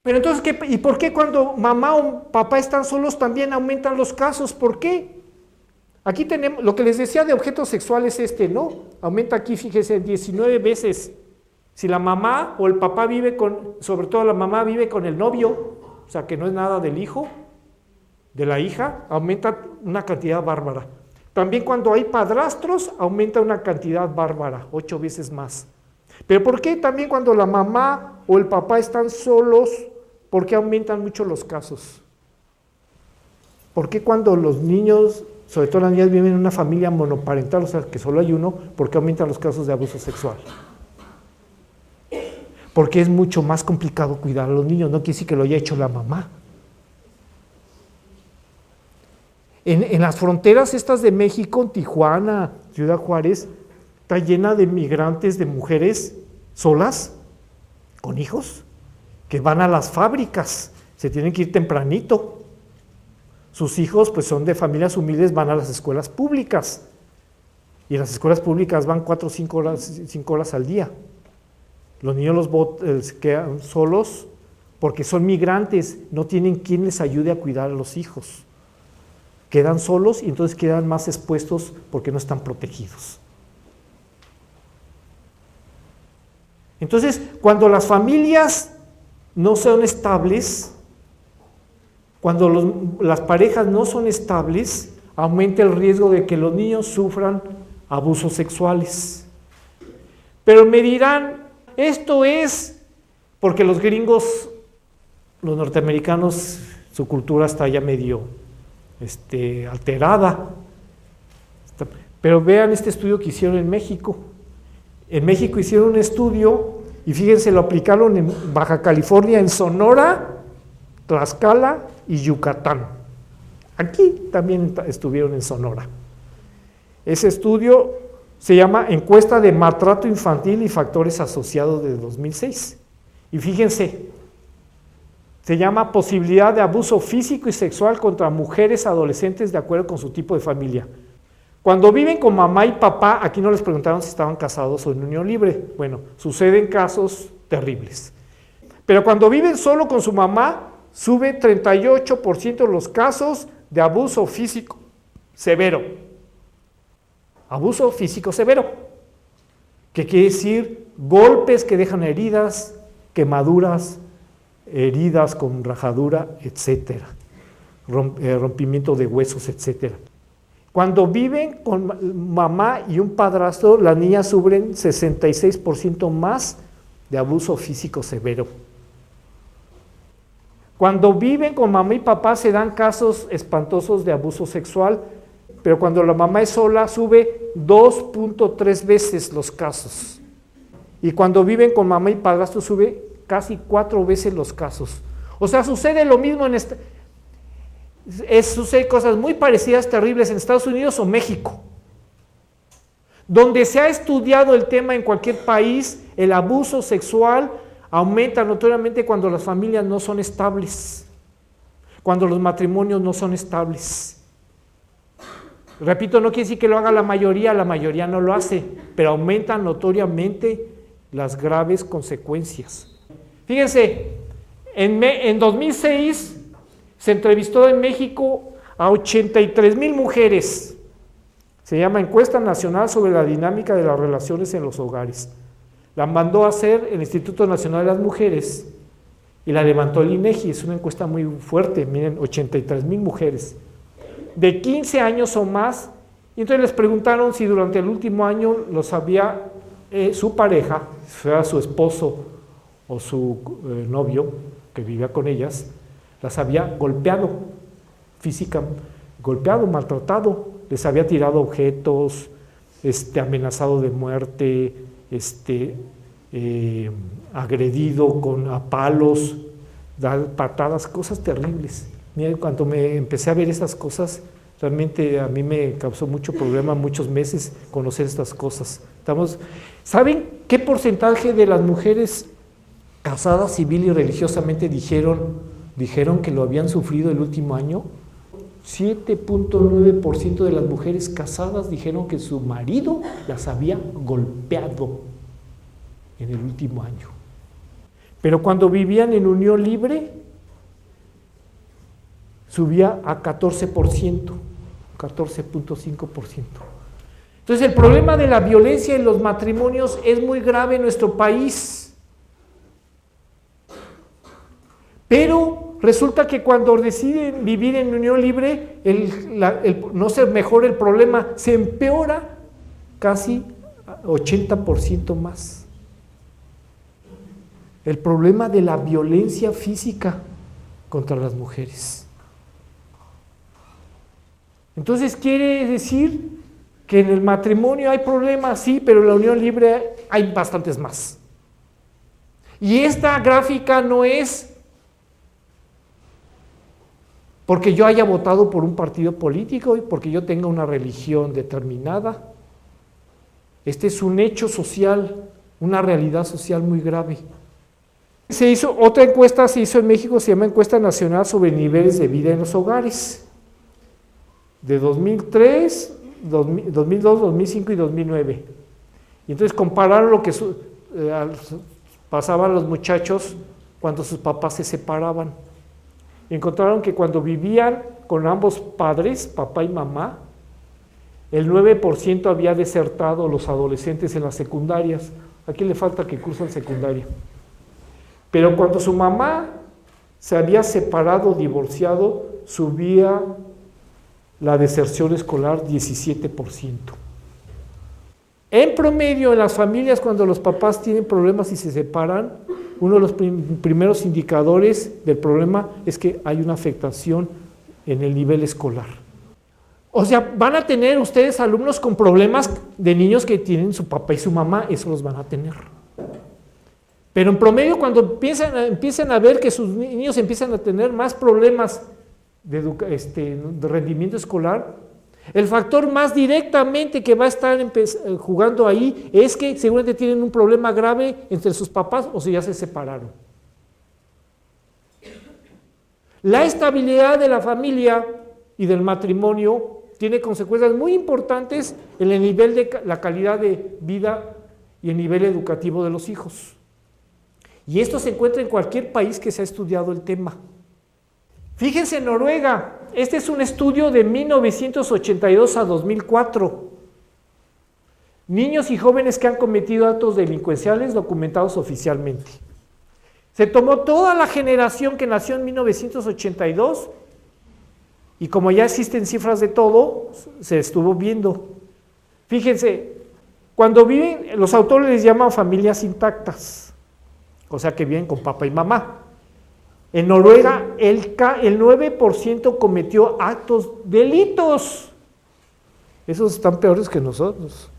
Pero entonces, ¿y por qué cuando mamá o papá están solos también aumentan los casos? ¿Por qué? Aquí tenemos, lo que les decía de objetos sexuales ¿no? Aumenta aquí, fíjese, 19 veces. Si la mamá o el papá sobre todo la mamá vive con el novio, o sea que no es nada del hijo, de la hija, aumenta una cantidad bárbara. También cuando hay padrastros, aumenta una cantidad bárbara, 8 veces más. Pero ¿por qué también cuando la mamá o el papá están solos, por qué aumentan mucho los casos? ¿Por qué cuando los niños, sobre todo las niñas, viven en una familia monoparental, o sea que solo hay uno, por qué aumentan los casos de abuso sexual? Porque es mucho más complicado cuidar a los niños, no quiere decir que lo haya hecho la mamá. En las fronteras estas de México, en Tijuana, Ciudad Juárez, está llena de migrantes, de mujeres solas, con hijos, que van a las fábricas, se tienen que ir tempranito. Sus hijos, pues son de familias humildes, van a las escuelas públicas. Y en las escuelas públicas van 4 o 5 horas al día. Los niños se quedan solos porque son migrantes, no tienen quien les ayude a cuidar a los hijos. Quedan solos y entonces quedan más expuestos porque no están protegidos. Entonces, cuando las familias no son estables, cuando las parejas no son estables, aumenta el riesgo de que los niños sufran abusos sexuales. Pero me dirán, esto es porque los gringos, los norteamericanos, su cultura está ya medio alterada. Pero vean este estudio que hicieron en México. En México hicieron un estudio y fíjense, lo aplicaron en Baja California, en Sonora, Tlaxcala y Yucatán. Aquí también estuvieron en Sonora. Ese estudio se llama Encuesta de Maltrato Infantil y Factores Asociados de 2006. Y fíjense, se llama Posibilidad de Abuso Físico y Sexual contra Mujeres Adolescentes de acuerdo con su tipo de familia. Cuando viven con mamá y papá, aquí no les preguntaron si estaban casados o en unión libre. Bueno, suceden casos terribles. Pero cuando viven solo con su mamá, sube 38% los casos de abuso físico severo. Abuso físico severo, que quiere decir golpes que dejan heridas, quemaduras, heridas con rajadura, etcétera, rompimiento de huesos, etcétera. Cuando viven con mamá y un padrastro, las niñas sufren 66% más de abuso físico severo. Cuando viven con mamá y papá se dan casos espantosos de abuso sexual, pero cuando la mamá es sola sube 2.3 veces los casos. Y cuando viven con mamá y padrastro sube casi 4 veces los casos. O sea, sucede lo mismo sucede cosas muy parecidas, terribles en Estados Unidos o México. Donde se ha estudiado el tema en cualquier país, el abuso sexual aumenta notoriamente cuando las familias no son estables, cuando los matrimonios no son estables. Repito, no quiere decir que lo haga la mayoría no lo hace, pero aumentan notoriamente las graves consecuencias. Fíjense, en 2006 se entrevistó en México a 83,000 mujeres. Se llama Encuesta Nacional sobre la Dinámica de las Relaciones en los Hogares. La mandó a hacer el Instituto Nacional de las Mujeres y la levantó el INEGI. Es una encuesta muy fuerte, miren, 83,000 mujeres de 15 años o más, y entonces les preguntaron si durante el último año los había su pareja, sea su esposo o su novio que vivía con ellas, las había golpeado físicamente, golpeado, maltratado, les había tirado objetos, amenazado de muerte, agredido a palos, dar patadas, cosas terribles. Mira, cuando me empecé a ver esas cosas, realmente a mí me causó mucho problema, muchos meses, conocer estas cosas. ¿Saben qué porcentaje de las mujeres casadas civil y religiosamente dijeron que lo habían sufrido el último año? 7.9% de las mujeres casadas dijeron que su marido las había golpeado en el último año. Pero cuando vivían en unión libre, subía a 14%, 14.5%. Entonces el problema de la violencia en los matrimonios es muy grave en nuestro país. Pero resulta que cuando deciden vivir en unión libre, no se mejora el problema, se empeora casi 80% más. El problema de la violencia física contra las mujeres. Entonces quiere decir que en el matrimonio hay problemas, sí, pero en la unión libre hay bastantes más. Y esta gráfica no es porque yo haya votado por un partido político y porque yo tenga una religión determinada. Este es un hecho social, una realidad social muy grave. Otra encuesta se hizo en México, se llama Encuesta Nacional sobre Niveles de Vida en los Hogares, de 2003, 2002, 2005 y 2009. Y entonces compararon lo que pasaban los muchachos cuando sus papás se separaban. Y encontraron que cuando vivían con ambos padres, papá y mamá, el 9% había desertado los adolescentes en las secundarias. Aquí le falta que cursen secundaria. Pero cuando su mamá se había separado, divorciado, subía la deserción escolar 17%. En promedio, en las familias, cuando los papás tienen problemas y se separan, uno de los primeros indicadores del problema es que hay una afectación en el nivel escolar. O sea, van a tener ustedes alumnos con problemas de niños que tienen su papá y su mamá, eso los van a tener. Pero en promedio, cuando empiezan a ver que sus niños empiezan a tener más problemas de rendimiento escolar, el factor más directamente que va a estar jugando ahí es que seguramente tienen un problema grave entre sus papás o si ya se separaron. La estabilidad de la familia y del matrimonio tiene consecuencias muy importantes en el nivel de la calidad de vida y el nivel educativo de los hijos. Y esto se encuentra en cualquier país que se ha estudiado el tema. Fíjense en Noruega, este es un estudio de 1982 a 2004. Niños y jóvenes que han cometido actos delincuenciales documentados oficialmente. Se tomó toda la generación que nació en 1982 y como ya existen cifras de todo, se estuvo viendo. Fíjense, cuando viven, los autores les llaman familias intactas, o sea que viven con papá y mamá. En Noruega, el 9% cometió delitos. Esos están peores que nosotros.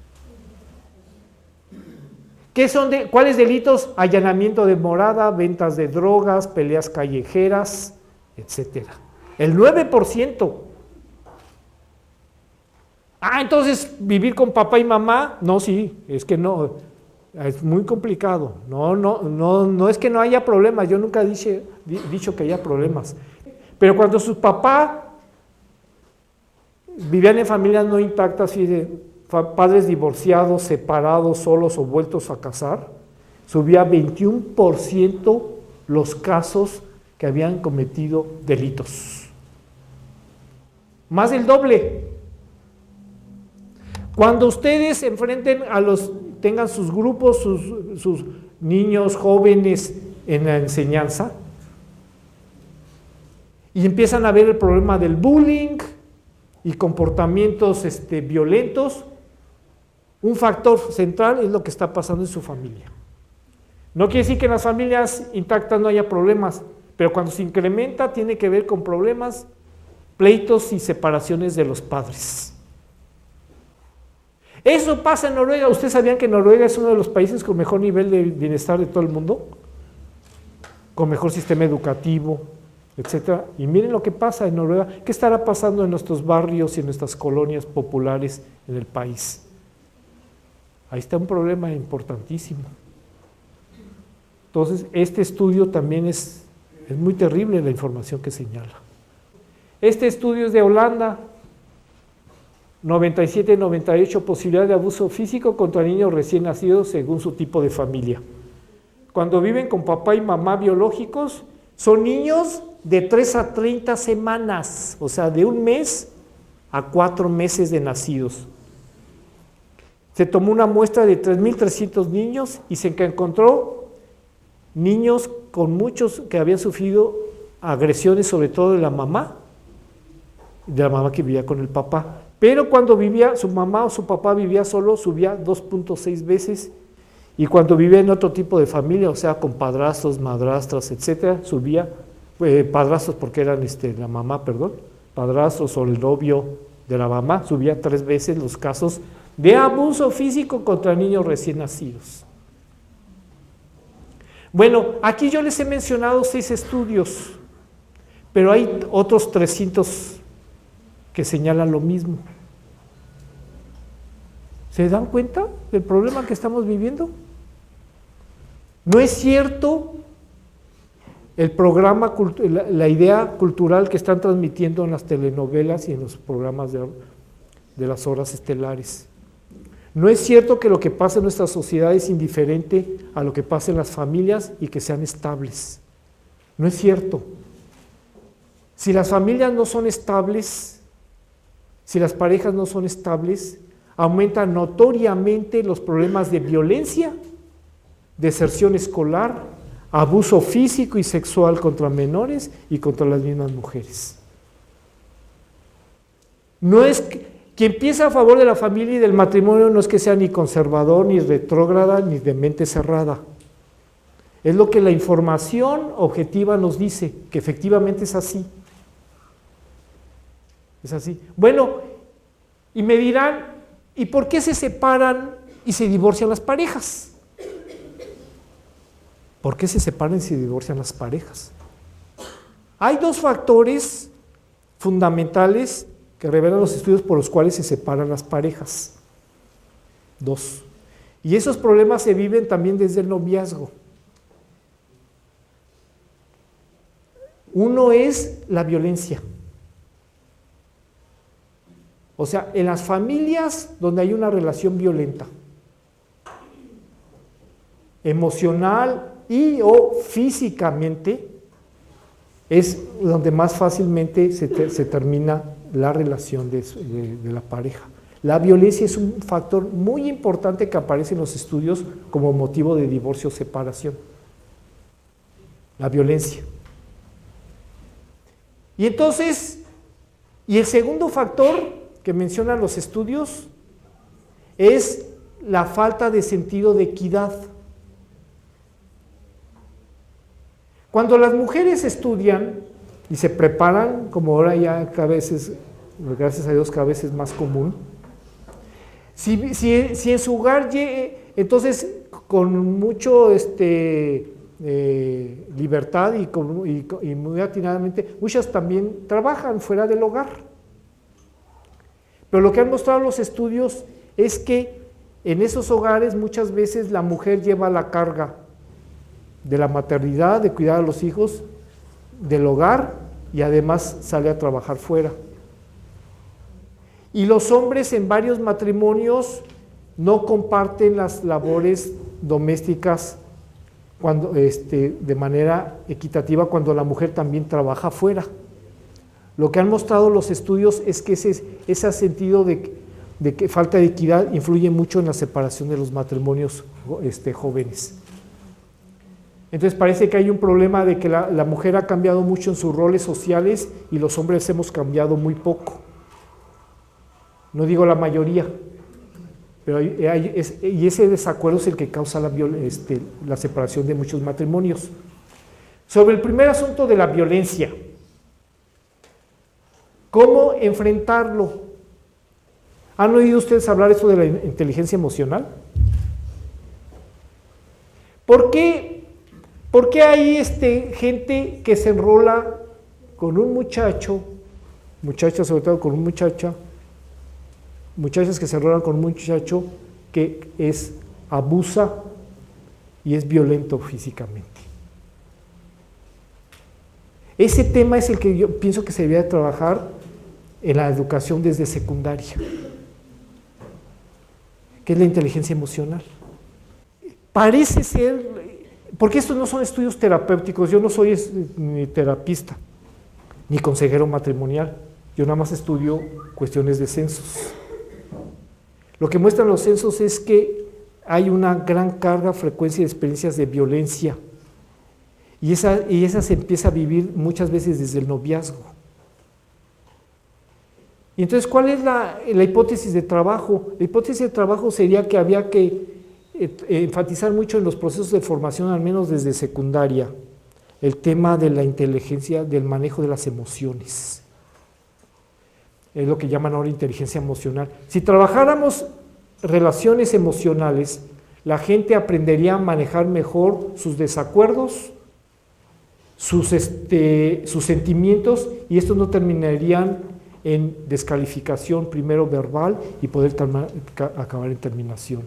¿Cuáles delitos? Allanamiento de morada, ventas de drogas, peleas callejeras, etcétera. El 9%. Entonces, ¿vivir con papá y mamá? No, sí, es que no, es muy complicado. No es que no haya problemas, yo nunca he dicho que haya problemas. Pero cuando sus papás vivían en familias no intactas, padres divorciados, separados, solos o vueltos a casar, subía 21% los casos que habían cometido delitos. Más del doble. Cuando ustedes se enfrenten tengan sus grupos, sus niños, jóvenes en la enseñanza, y empiezan a ver el problema del bullying y comportamientos violentos, un factor central es lo que está pasando en su familia. No quiere decir que en las familias intactas no haya problemas, pero cuando se incrementa tiene que ver con problemas, pleitos y separaciones de los padres. Eso pasa en Noruega. ¿Ustedes sabían que Noruega es uno de los países con mejor nivel de bienestar de todo el mundo? Con mejor sistema educativo, etcétera. Y miren lo que pasa en Noruega. ¿Qué estará pasando en nuestros barrios y en nuestras colonias populares en el país? Ahí está un problema importantísimo. Entonces, este estudio también es muy terrible la información que señala. Este estudio es de Holanda. 97-98 posibilidad de abuso físico contra niños recién nacidos según su tipo de familia. cuando viven con papá y mamá biológicos, son niños de 3 a 30 semanas, o sea, de 1 mes a 4 meses de nacidos. Se tomó una muestra de 3.300 niños y se encontró niños con muchos que habían sufrido agresiones, sobre todo de la mamá que vivía con el papá. Pero cuando vivía su mamá o su papá vivía solo, subía 2.6 veces, y cuando vivía en otro tipo de familia, o sea, con padrastros, madrastras, etcétera, subía, padrastros porque eran la mamá, perdón, padrastros o el novio de la mamá, subía 3 veces los casos de abuso físico contra niños recién nacidos. Bueno, aquí yo les he mencionado 6 estudios, pero hay otros 300 que señalan lo mismo. ¿Se dan cuenta del problema que estamos viviendo? No es cierto el programa, la idea cultural que están transmitiendo en las telenovelas y en los programas de las horas estelares. No es cierto que lo que pasa en nuestra sociedad es indiferente a lo que pasa en las familias y que sean estables. No es cierto. Si las familias no son estables, si las parejas no son estables, aumentan notoriamente los problemas de violencia, deserción escolar, abuso físico y sexual contra menores y contra las mismas mujeres. No es quien piensa a favor de la familia y del matrimonio, no es que sea ni conservador, ni retrógrada, ni de mente cerrada. Es lo que la información objetiva nos dice, que efectivamente es así. Es así. Bueno, y me dirán, ¿y por qué se separan y se divorcian las parejas? ¿Por qué se separan y se divorcian las parejas? Hay 2 factores fundamentales que revelan los estudios por los cuales se separan las parejas. 2. Y esos problemas se viven también desde el noviazgo. Uno es la violencia. O sea, en las familias donde hay una relación violenta, emocional y o físicamente, es donde más fácilmente se termina la relación de la pareja. La violencia es un factor muy importante que aparece en los estudios como motivo de divorcio o separación. La violencia. Y entonces, y el segundo factor que mencionan los estudios es la falta de sentido de equidad. Cuando las mujeres estudian y se preparan, como ahora ya cada vez es, gracias a Dios, cada vez es más común, si en su hogar, entonces con mucho libertad y muy atinadamente, muchas también trabajan fuera del hogar. Pero lo que han mostrado los estudios es que en esos hogares muchas veces la mujer lleva la carga de la maternidad, de cuidar a los hijos, del hogar, y además sale a trabajar fuera. Y los hombres en varios matrimonios no comparten las labores domésticas de manera equitativa cuando la mujer también trabaja fuera. Lo que han mostrado los estudios es que ese sentido de que falta de equidad influye mucho en la separación de los matrimonios jóvenes. Entonces parece que hay un problema de que la mujer ha cambiado mucho en sus roles sociales y los hombres hemos cambiado muy poco. No digo la mayoría, pero y ese desacuerdo es el que causa la separación de muchos matrimonios. Sobre el primer asunto de la violencia, ¿cómo enfrentarlo? ¿Han oído ustedes hablar esto de la inteligencia emocional? ¿Por qué hay gente que se enrola con un muchacho, muchachas sobre todo con un muchacha, muchachas que se enrolan con un muchacho que abusa y es violento físicamente? Ese tema es el que yo pienso que se debería trabajar en la educación desde secundaria, que es la inteligencia emocional. Parece ser, porque estos no son estudios terapéuticos, yo no soy ni terapista, ni consejero matrimonial, yo nada más estudio cuestiones de censos. Lo que muestran los censos es que hay una gran carga, frecuencia de experiencias de violencia, y esa se empieza a vivir muchas veces desde el noviazgo. Y entonces, ¿cuál es la hipótesis de trabajo? La hipótesis de trabajo sería que había que enfatizar mucho en los procesos de formación, al menos desde secundaria, el tema de la inteligencia, del manejo de las emociones. Es lo que llaman ahora inteligencia emocional. Si trabajáramos relaciones emocionales, la gente aprendería a manejar mejor sus desacuerdos, sus sentimientos, y estos no terminarían en descalificación primero verbal y poder acabar en terminación,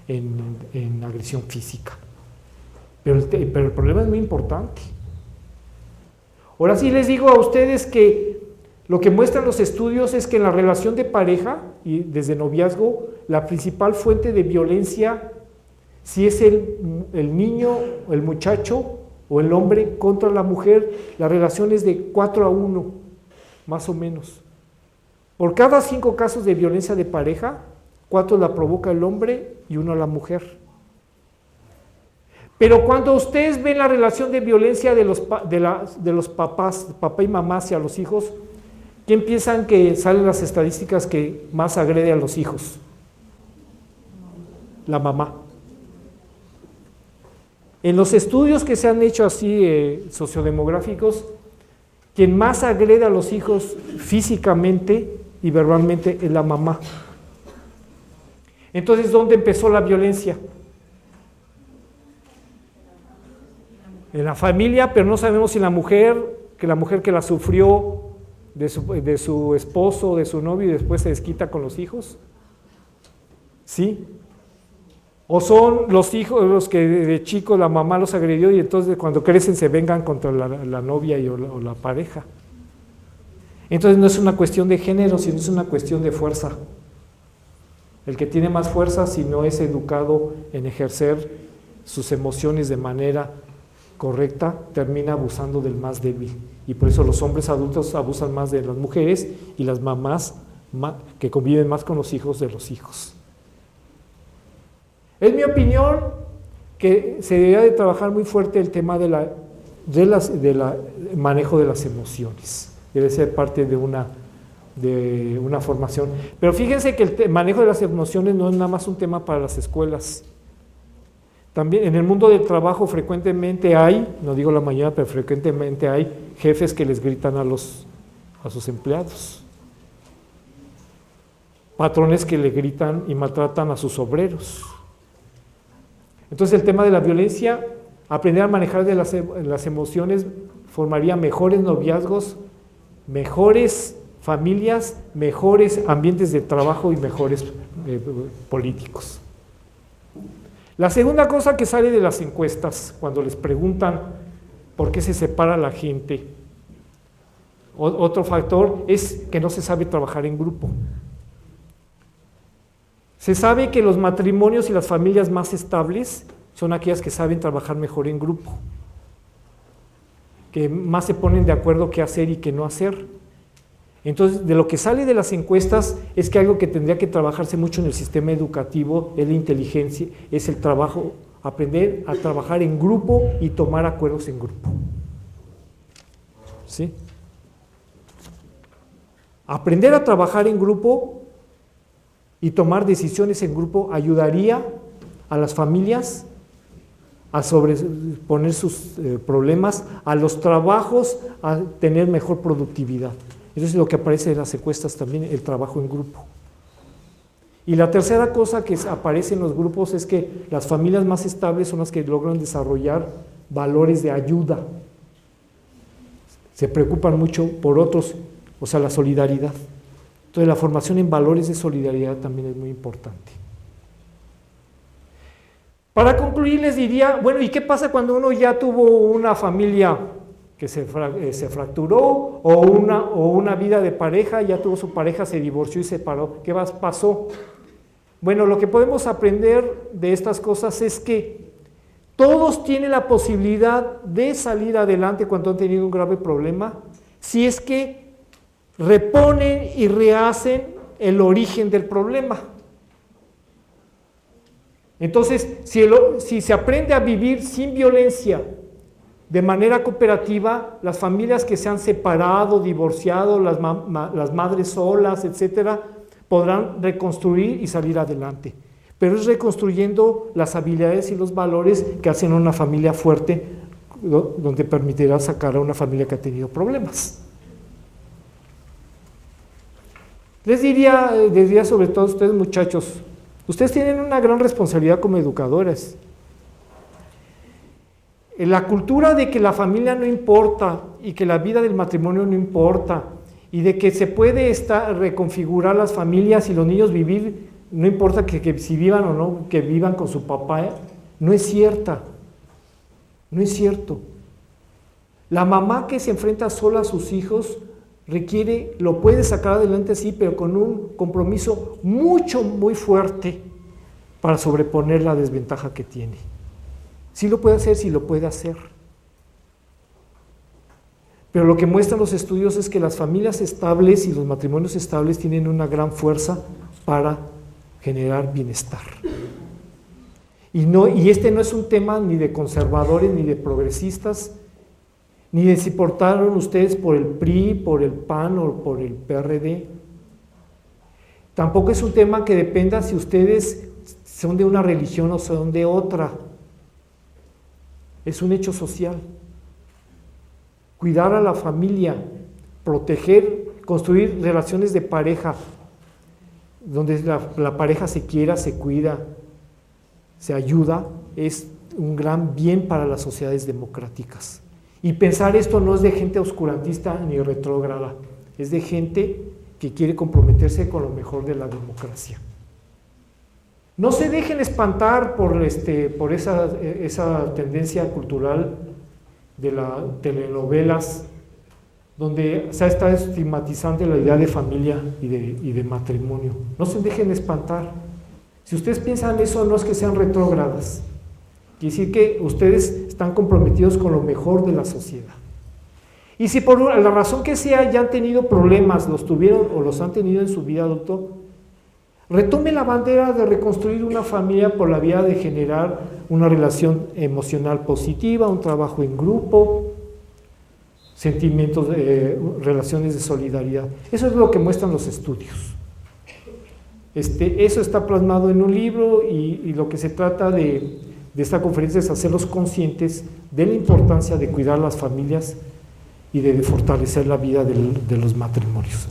en agresión física. Pero el problema es muy importante. Ahora sí les digo a ustedes que lo que muestran los estudios es que en la relación de pareja y desde noviazgo, la principal fuente de violencia, si es el niño, el muchacho o el hombre contra la mujer, la relación es de 4-1, más o menos. Por cada 5 casos de violencia de pareja, 4 la provoca el hombre y 1 la mujer. Pero cuando ustedes ven la relación de violencia de los papás, papá y mamá hacia los hijos, ¿quién piensan que salen las estadísticas que más agrede a los hijos? La mamá. En los estudios que se han hecho así, sociodemográficos, quien más agrede a los hijos físicamente y verbalmente es la mamá. Entonces, ¿dónde empezó la violencia? En la familia, pero no sabemos si la mujer que la sufrió de su esposo, de su novio, y después se desquita con los hijos. ¿Sí? O son los hijos los que de chicos la mamá los agredió y entonces cuando crecen se vengan contra la novia o la pareja. Entonces no es una cuestión de género, sino es una cuestión de fuerza. El que tiene más fuerza, si no es educado en ejercer sus emociones de manera correcta, termina abusando del más débil. Y por eso los hombres adultos abusan más de las mujeres y las mamás que conviven más con los hijos de los hijos. Es mi opinión que se debería de trabajar muy fuerte el tema del manejo de las emociones. Debe ser parte de una formación. Pero fíjense que el manejo de las emociones no es nada más un tema para las escuelas. También en el mundo del trabajo frecuentemente hay, no digo la mayoría, pero frecuentemente hay jefes que les gritan a sus empleados. Patrones que le gritan y maltratan a sus obreros. Entonces el tema de la violencia, aprender a manejar las emociones, formaría mejores noviazgos, mejores familias, mejores ambientes de trabajo y mejores políticos. La segunda cosa que sale de las encuestas, cuando les preguntan por qué se separa la gente, otro factor es que no se sabe trabajar en grupo. Se sabe que los matrimonios y las familias más estables son aquellas que saben trabajar mejor en grupo, que más se ponen de acuerdo qué hacer y qué no hacer. Entonces, de lo que sale de las encuestas es que algo que tendría que trabajarse mucho en el sistema educativo es la inteligencia, es el trabajo, aprender a trabajar en grupo y tomar acuerdos en grupo. ¿Sí? Aprender a trabajar en grupo y tomar decisiones en grupo ayudaría a las familias a sobreponer sus problemas, a los trabajos, a tener mejor productividad. Eso es lo que aparece en las encuestas también, el trabajo en grupo. Y la tercera cosa que aparece en los grupos es que las familias más estables son las que logran desarrollar valores de ayuda. Se preocupan mucho por otros, o sea, la solidaridad. Entonces la formación en valores de solidaridad también es muy importante. Para concluir les diría, bueno, ¿y qué pasa cuando uno ya tuvo una familia que se fracturó o una vida de pareja, ya tuvo su pareja, se divorció y se separó? ¿Qué pasó? Bueno, lo que podemos aprender de estas cosas es que Todos tienen la posibilidad de salir adelante cuando han tenido un grave problema, si es que reponen y rehacen el origen del problema. Entonces, si se aprende a vivir sin violencia, de manera cooperativa, las familias que se han separado, divorciado, las madres solas, etcétera, podrán reconstruir y salir adelante. Pero es reconstruyendo las habilidades y los valores que hacen una familia fuerte, donde permitirá sacar a una familia que ha tenido problemas. Les diría sobre todo a ustedes, muchachos, ustedes tienen una gran responsabilidad como educadores. La cultura de que la familia no importa y que la vida del matrimonio no importa y de que se puede reconfigurar las familias y los niños vivir, no importa que si vivan o no, que vivan con su papá, no es cierta, no es cierto. La mamá que se enfrenta sola a sus hijos lo puede sacar adelante sí, pero con un compromiso muy fuerte para sobreponer la desventaja que tiene. Sí lo puede hacer, sí lo puede hacer. Pero lo que muestran los estudios es que las familias estables y los matrimonios estables tienen una gran fuerza para generar bienestar. Y este no es un tema ni de conservadores ni de progresistas, ni de si votaron ustedes por el PRI, por el PAN o por el PRD. Tampoco es un tema que dependa si ustedes son de una religión o son de otra. Es un hecho social. Cuidar a la familia, proteger, construir relaciones de pareja, donde la pareja se quiera, se cuida, se ayuda, es un gran bien para las sociedades democráticas. Y pensar esto no es de gente oscurantista ni retrógrada, es de gente que quiere comprometerse con lo mejor de la democracia. No se dejen espantar por esa tendencia cultural de las telenovelas, donde se está estigmatizando la idea de familia y de matrimonio. No se dejen espantar. Si ustedes piensan eso, no es que sean retrógradas. Quiere decir que ustedes están comprometidos con lo mejor de la sociedad. Y si por la razón que sea ya han tenido problemas, los tuvieron o los han tenido en su vida adulta, retome la bandera de reconstruir una familia por la vía de generar una relación emocional positiva, un trabajo en grupo, sentimientos, relaciones de solidaridad. Eso es lo que muestran los estudios. Eso está plasmado en un libro y lo que se trata de esta conferencia es hacerlos conscientes de la importancia de cuidar las familias y de fortalecer la vida de los matrimonios.